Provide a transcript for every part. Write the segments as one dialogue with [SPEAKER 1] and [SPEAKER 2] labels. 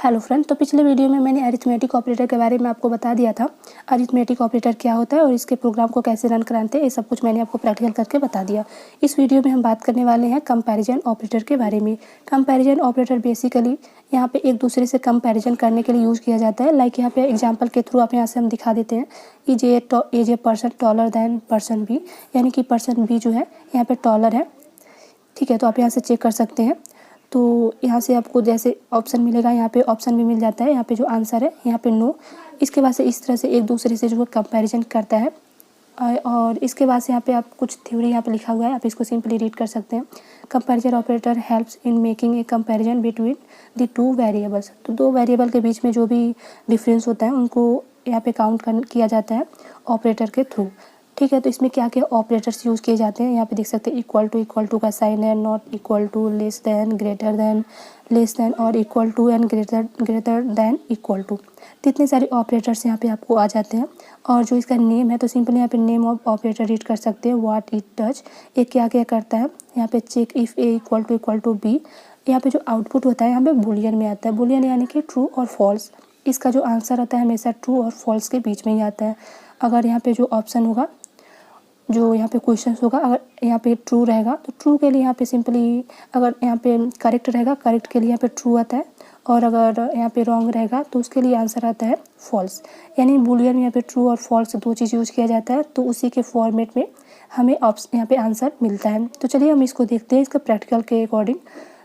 [SPEAKER 1] Hello friend, तो पिछले video में मैंने अरिथमेटिक ऑपरेटर के बारे में आपको बता दिया था। अरिथमेटिक ऑपरेटर क्या होता है और इसके प्रोग्राम को कैसे रन कराते हैं, ये सब कुछ मैंने आपको प्रैक्टिकल करके बता दिया। इस वीडियो में हम बात करने वाले हैं कंपैरिजन ऑपरेटर के बारे में। कंपैरिजन ऑपरेटर बेसिकली यहाँ पे एक दूसरे से कंपैरिजन करने के लिए यूज़ किया जाता है। लाइक यहाँ पे एग्जाम्पल के थ्रू आप यहाँ से हम दिखा देते हैं। Is A person taller than person B, यानी कि पर्सन बी जो है यहाँ पे टॉलर है। ठीक है, तो आप यहाँ से चेक कर सकते हैं। तो यहाँ से आपको जैसे ऑप्शन मिलेगा, यहाँ पे ऑप्शन भी मिल जाता है। यहाँ पे जो आंसर है यहाँ पे नो। इसके बाद से इस तरह से एक दूसरे से जो है कंपैरिजन करता है। और इसके बाद से यहाँ पे आप कुछ थ्योरी यहाँ पे लिखा हुआ है, आप इसको सिंपली रीड कर सकते हैं। Comparison operator helps in making a comparison between the two variables. तो दो वेरिएबल के बीच में जो भी डिफरेंस होता है उनको यहाँ पे काउंट किया जाता है ऑपरेटर के थ्रू। ठीक है, तो इसमें क्या क्या ऑपरेटर्स यूज़ किए जाते हैं यहाँ पे देख सकते हैं। इक्वल टू का साइन है, not equal to, less than, less than और equal to and greater than equal to. तो इतने सारे ऑपरेटर्स यहाँ पे आपको आ जाते हैं। और जो इसका नेम है तो सिंपली यहाँ पे नेम ऑफ ऑपरेटर रीड कर सकते हैं, व्हाट इट डज, ये क्या क्या करता है। यहाँ पे check if A equal to B. यहाँ पे जो आउटपुट होता है यहाँ पे बुलियन में आता है। बुलियन यानी कि ट्रू और फॉल्स। इसका जो आंसर आता है हमेशा ट्रू और फॉल्स के बीच में ही आता है। अगर यहाँ पे जो ऑप्शन होगा, जो यहाँ पे क्वेश्चन होगा, अगर यहाँ पे ट्रू रहेगा तो ट्रू के लिए यहाँ पे सिंपली, अगर यहाँ पे करेक्ट रहेगा करेक्ट के लिए यहाँ पे ट्रू आता है। और अगर यहाँ पे रॉन्ग रहेगा तो उसके लिए आंसर आता है फॉल्स। यानी बुलियन में यहाँ पे ट्रू और फॉल्स दो चीज़ यूज़ किया जाता है, तो उसी के फॉर्मेट में हमें यहाँ पे आंसर मिलता है। तो चलिए हम इसको देखते हैं इसका प्रैक्टिकल के अकॉर्डिंग।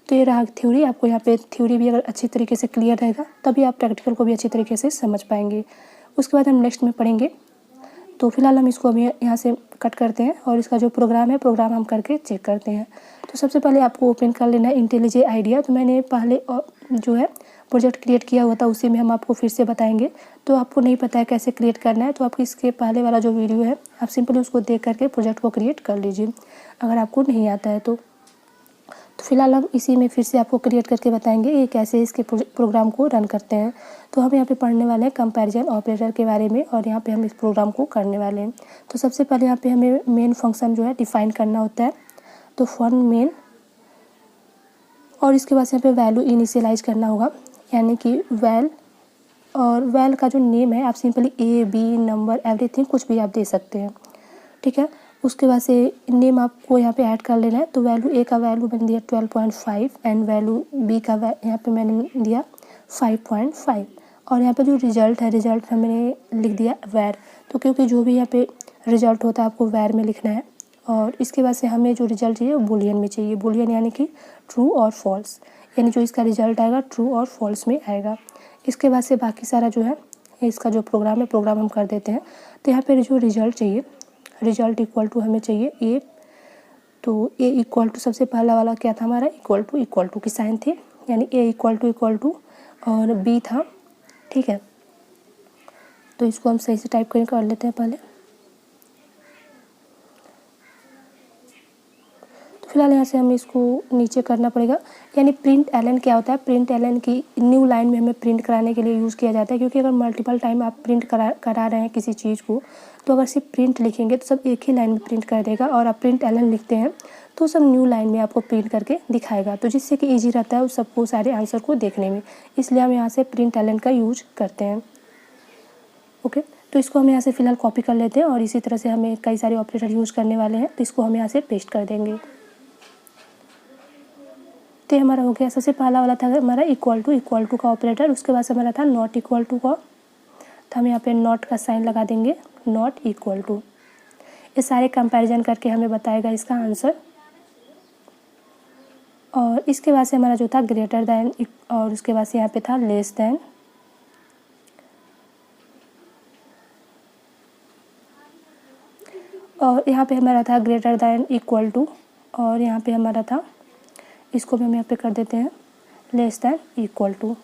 [SPEAKER 1] तो ये रहा थ्योरी। आपको यहाँ पे थ्योरी भी अगर अच्छी तरीके से क्लियर रहेगा तभी आप प्रैक्टिकल को भी अच्छी तरीके से समझ पाएंगे। उसके बाद हम नेक्स्ट में पढ़ेंगे। तो फिलहाल हम इसको अभी यहाँ से कट करते हैं और इसका जो प्रोग्राम है प्रोग्राम हम करके चेक करते हैं। तो सबसे पहले आपको ओपन कर लेना है इंटेलिजे आइडिया। तो मैंने पहले जो है प्रोजेक्ट क्रिएट किया हुआ था, उसी में हम आपको फिर से बताएंगे। तो आपको नहीं पता है कैसे क्रिएट करना है तो आप इसके पहले वाला जो वीडियो है आप सिंपली उसको देख करके प्रोजेक्ट को क्रिएट कर लीजिए अगर आपको नहीं आता है तो फिलहाल हम इसी में फिर से आपको क्रिएट करके बताएंगे ये कैसे इसके प्रोग्राम को रन करते हैं। तो हम यहाँ पे पढ़ने वाले हैं कंपैरिजन ऑपरेटर के बारे में और यहाँ पे हम इस प्रोग्राम को करने वाले हैं। तो सबसे पहले यहाँ पे हमें मेन फंक्शन जो है डिफाइन करना होता है। तो फॉर मेन, और इसके बाद यहाँ पे वैल्यू इनिशियलाइज करना होगा, यानी कि वैल। और वैल का जो नेम है आप simply A B number everything कुछ भी आप दे सकते हैं। ठीक है, उसके बाद से नेम आपको यहाँ पे ऐड कर लेना है। तो वैल्यू ए का वैल्यू मैंने दिया 12.5 एंड वैल्यू बी का यहाँ पे मैंने दिया 5.5। और यहाँ पे जो रिजल्ट है, रिजल्ट मैंने लिख दिया वैर। तो क्योंकि जो भी यहाँ पे रिजल्ट होता है आपको वैर में लिखना है। और इसके बाद से हमें जो रिजल्ट चाहिए वो बुलियन में चाहिए। बुलियन यानी कि ट्रू और फॉल्स, यानी जो इसका रिजल्ट आएगा ट्रू और फॉल्स में आएगा। इसके बाद से बाकी सारा जो है इसका जो प्रोग्राम है प्रोग्राम हम कर देते हैं। तो यहाँ पर जो रिजल्ट चाहिए, रिजल्ट इक्वल टू हमें चाहिए ए। तो ए इक्वल टू सबसे पहला वाला क्या था हमारा, इक्वल टू की साइन थी, यानी ए इक्वल टू और बी था। ठीक है, तो इसको हम सही से टाइप कर लेते हैं पहले। तो फिलहाल यहाँ से हमें इसको नीचे करना पड़ेगा। यानी प्रिंट एलन क्या होता है, प्रिंट एलन की न्यू लाइन में हमें प्रिंट कराने के लिए यूज़ किया जाता है। क्योंकि अगर मल्टीपल टाइम आप प्रिंट करा रहे हैं किसी चीज़ को, तो अगर सिर्फ प्रिंट लिखेंगे तो सब एक ही लाइन में प्रिंट कर देगा। और आप प्रिंट एलन लिखते हैं तो सब न्यू लाइन में आपको प्रिंट करके दिखाएगा, तो जिससे कि ईजी रहता है उस सबको सारे आंसर को देखने में। इसलिए हम यहाँ से प्रिंट एलन का यूज करते हैं। ओके, तो इसको हम यहाँ से फिलहाल कॉपी कर लेते हैं और इसी तरह से हमें कई सारे ऑपरेटर यूज़ करने वाले हैं, तो इसको हम यहाँ से पेस्ट कर देंगे। तो हमारा हो गया। सबसे पहला वाला था हमारा इक्वल टू का ऑपरेटर। उसके बाद से हमारा था नॉट इक्वल टू का, तो हम यहाँ पे नॉट का साइन लगा देंगे, नॉट इक्वल टू। ये सारे कंपैरिजन करके हमें बताएगा इसका आंसर। और इसके बाद से हमारा जो था ग्रेटर दैन, और उसके बाद से यहाँ पे था लेस दैन। और यहाँ पे हमारा था ग्रेटर दैन इक्वल टू, और यहाँ पे हमारा था, इसको भी हम यहाँ पे कर देते हैं लेस दैन इक्वल टू।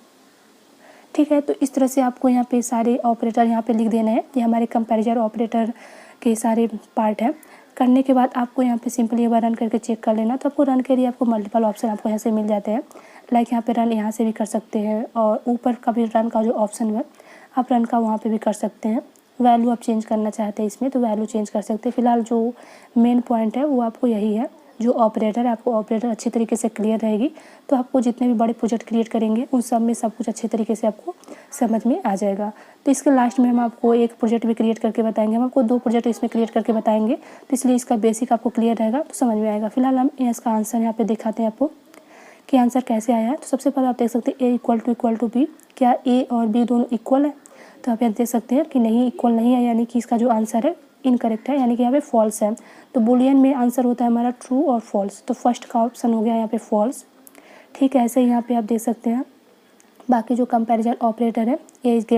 [SPEAKER 1] ठीक है, तो इस तरह से आपको यहाँ पे सारे ऑपरेटर यहाँ पे लिख देना है। ये हमारे कंपैरिजन ऑपरेटर के सारे पार्ट हैं। करने के बाद आपको यहाँ पे सिंपली एक बार रन करके चेक कर लेना। तो आपको रन के लिए आपको मल्टीपल ऑप्शन आपको यहाँ से मिल जाते हैं। लाइक यहाँ पे रन यहाँ से भी कर सकते हैं, और ऊपर का भी रन का जो ऑप्शन है आप रन का वहाँ पर भी कर सकते हैं। वैल्यू आप चेंज करना चाहते हैं इसमें तो वैल्यू चेंज कर सकते हैं। फिलहाल जो मेन पॉइंट है वो आपको यही है, जो ऑपरेटर है, आपको ऑपरेटर अच्छी तरीके से क्लियर रहेगी तो आपको जितने भी बड़े प्रोजेक्ट क्रिएट करेंगे उन सब में सब कुछ अच्छे तरीके से आपको समझ में आ जाएगा। तो इसके लास्ट में हम आपको एक प्रोजेक्ट भी क्रिएट करके बताएंगे, हम आपको 2 प्रोजेक्ट इसमें क्रिएट करके बताएंगे, तो इसलिए इसका बेसिक आपको क्लियर रहेगा तो समझ में आएगा। फिलहाल हम इसका आंसर यहाँ पे दिखाते हैं आपको कि आंसर कैसे आया है। तो सबसे पहले आप देख सकते हैं A = B, क्या A और B दोनों इक्वल है? तो आप यहाँ देख सकते हैं कि नहीं, इक्वल नहीं है, यानी कि इसका जो आंसर है इनकरेक्ट है, यानी कि यहाँ पे फॉल्स है। तो बुलियन में आंसर होता है हमारा ट्रू और फॉल्स, तो फर्स्ट का ऑप्शन हो गया यहाँ पे फॉल्स। ठीक है, ऐसे ही यहाँ पे आप देख सकते हैं बाकी जो कंपैरिजन ऑपरेटर है A >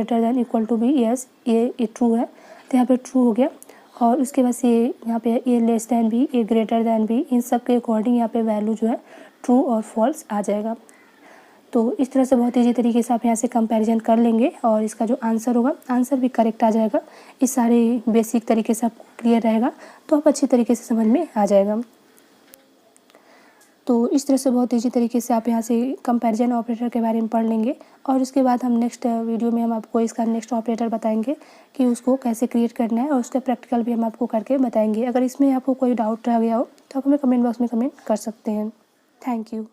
[SPEAKER 1] B, यस ये ट्रू है तो यहाँ पे ट्रू हो गया। और उसके बाद से यहाँ पे A B, A B, इन सब के अकॉर्डिंग यहाँ पे वैल्यू जो है ट्रू और फॉल्स आ जाएगा। तो इस तरह से बहुत ईजी तरीके से आप यहाँ से कंपैरिजन कर लेंगे और इसका जो आंसर होगा आंसर भी करेक्ट आ जाएगा। इस सारे बेसिक तरीके से आपको क्लियर रहेगा तो आप अच्छी तरीके से समझ में आ जाएगा। तो इस तरह से बहुत ईजी तरीके से आप यहाँ से कंपैरिजन ऑपरेटर के बारे में पढ़ लेंगे और उसके बाद हम नेक्स्ट वीडियो में हम आपको इसका नेक्स्ट ऑपरेटर बताएंगे कि उसको कैसे क्रिएट करना है और उसका प्रैक्टिकल भी हम आपको करके बताएंगे। अगर इसमें आपको कोई डाउट रह गया हो तो आप हमें कमेंट बॉक्स में कमेंट कर सकते हैं। Thank you.